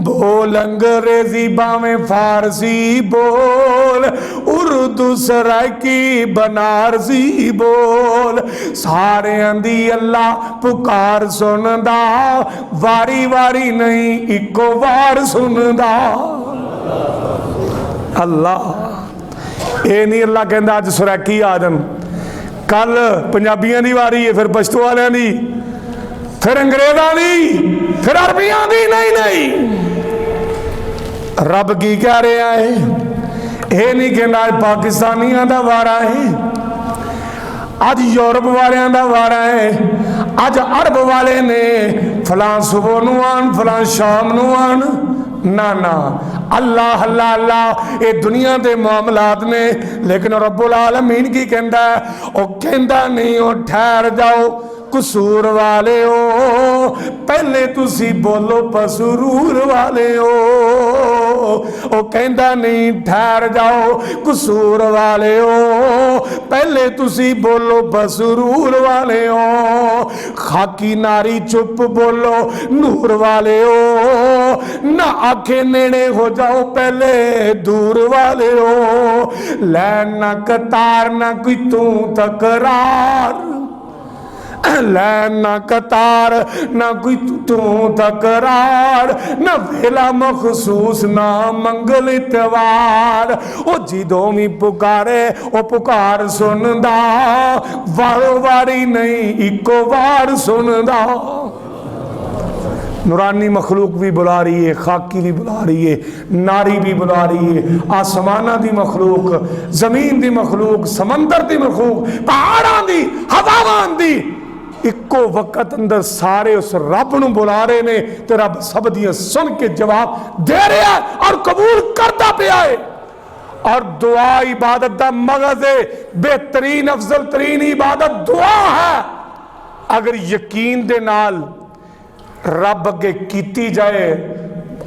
بول انگریزی باویں فارسی بول، اردو سرائکی بنارسی بول، سارے اندی اللہ پکار سندا، واری واری نہیں اکو وار سندا۔ اللہ اے نہیں اللہ کہندا اج سرائکی آ جان، کل پنجابیاں دی واری ہے، پھر پشتو والیاں دی، پھر انگریزاں دی، پھر عربیاں دی، نہیں۔ رب کی کہہ رہا ہے؟ اے نہیں کہندا اج پاکستانیاں دا وارا ہے، اج یورپ والیاں دا وارا ہے، اج عرب والے نے فلاں صبح نو آن، فلاں شام نو آن، نانا اللہ اللہ اللہ، اے دنیا دے معاملات نے۔ لیکن رب العالمین کی کہندا ہے؟ او کہندا نہیں، او ٹھہر جاؤ قصور والے ہو، پہلے تسی بولو پسرور والے ہو۔ او کہندا نہیں ٹھہر جاؤ قصور والے ہو، پہلے تسی بولو بسرور والے ہو، خاکی ناری چپ بولو نور والے ہو، نہ آنکھیں نیڑے ہو جاؤ پہلے دور والے ہو، لین نہ قطار نہ کوئی توں تکرار، لین نہ قطار نہ کوئی توں تکرار، نہ ویلا مخصوص نہ منگل اتوار، او جدوں بھی پکارے او پکار سندا، وارو واری نہیں ایکو وار سندا۔ نورانی مخلوق بھی بلا رہی ہے، خاکی بھی بلا رہی ہے، ناری بھی بلا رہی ہے، آسمانہ دی مخلوق، زمین دی مخلوق، سمندر دی مخلوق، پہاڑاں دی، ہواواں دی، ایکو وقت اندر سارے اس رب نو بلا رہے نے، تے رب سب دیاں سن کے جواب دے رہا ہے اور قبول کرتا پیا ہے۔ اور دعا عبادت دا مغز ہے، بہترین افضل ترین عبادت دعا ہے۔ اگر یقین دے نال رب اگے کیتی جائے،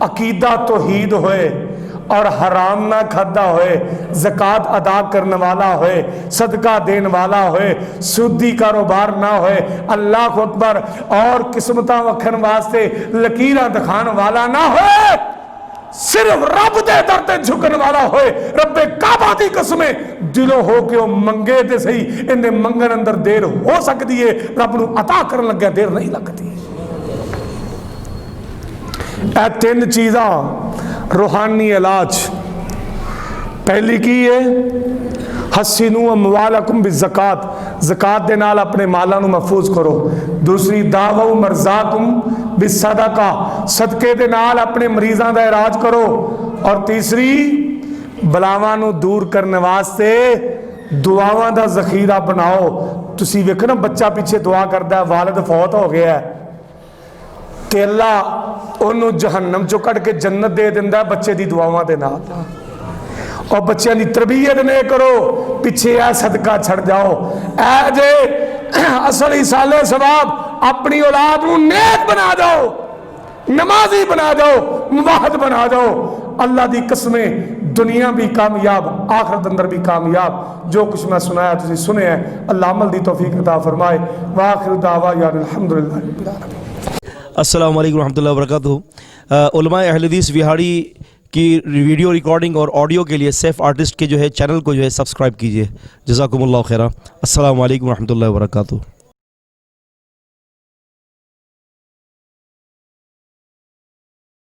عقیدہ توحید ہوئے اور حرام نہ کھدا ہوئے، زکوٰۃ ادا کرنے والا ہوئے، صدقہ دین والا ہوئے، سودی کاروبار نہ ہوئے، اللہ اکبر اور قسمتاں وکھن واسطے لکیراں دکھان والا نہ ہوئے، صرف رب دے در تے جھکن والا ہوئے، رب کعبہ دی قسمیں دلوں ہو کے وہ منگے دے صحیح، انہیں منگن اندر دیر ہو سکتی ہے، رب نو عطا کرن لگیا دیر نہیں لگتی۔ اے تین چیزاں روحانی علاج، پہلی کی ہے حسنوا اموالکم بالزکات، زکات دے نال اپنے مالاں نو محفوظ کرو۔ دوسری داووا مرضاکم بالصدقہ، صدقے دے نال اپنے مریضاں دا علاج کرو۔ اور تیسری بلاواں نو دور کرنے واسطے دعاواں دا ذخیرہ بناؤ۔ تسی ویکھو نا بچہ پیچھے دعا کردا ہے، والد فوت ہو گیا ہے کہ اللہ انہوں جہنم چو کٹ کے جنت دے دیندا ہے بچے دی دعاواں دے نال۔ اور بچیاں دی تربیت نہیں کرو، پیچھے اے صدقہ چھڑ جاؤ، اے جے اصل ایصال ثواب اپنی اولاد نو نیک بنا جاؤ، نمازی بنا جاؤ، موحد بنا جاؤ، اللہ دی قسمیں دنیا بھی کامیاب آخرت اندر بھی کامیاب۔ جو کچھ میں سنایا تسی سنے ہیں، اللہ عمل دی توفیق عطا فرمائے۔ وآخر دعوانا الحمدللہ رب العالمین۔ السلام علیکم ورحمۃ اللہ وبرکاتہ۔ علماء اہل حدیث وہاڑی کی ویڈیو ریکارڈنگ اور آڈیو کے لیے سیف آرٹسٹ کے چینل کو سبسکرائب کیجیے۔ جزاکم اللہ خیرہ۔ السلام علیکم ورحمۃ اللہ وبرکاتہ۔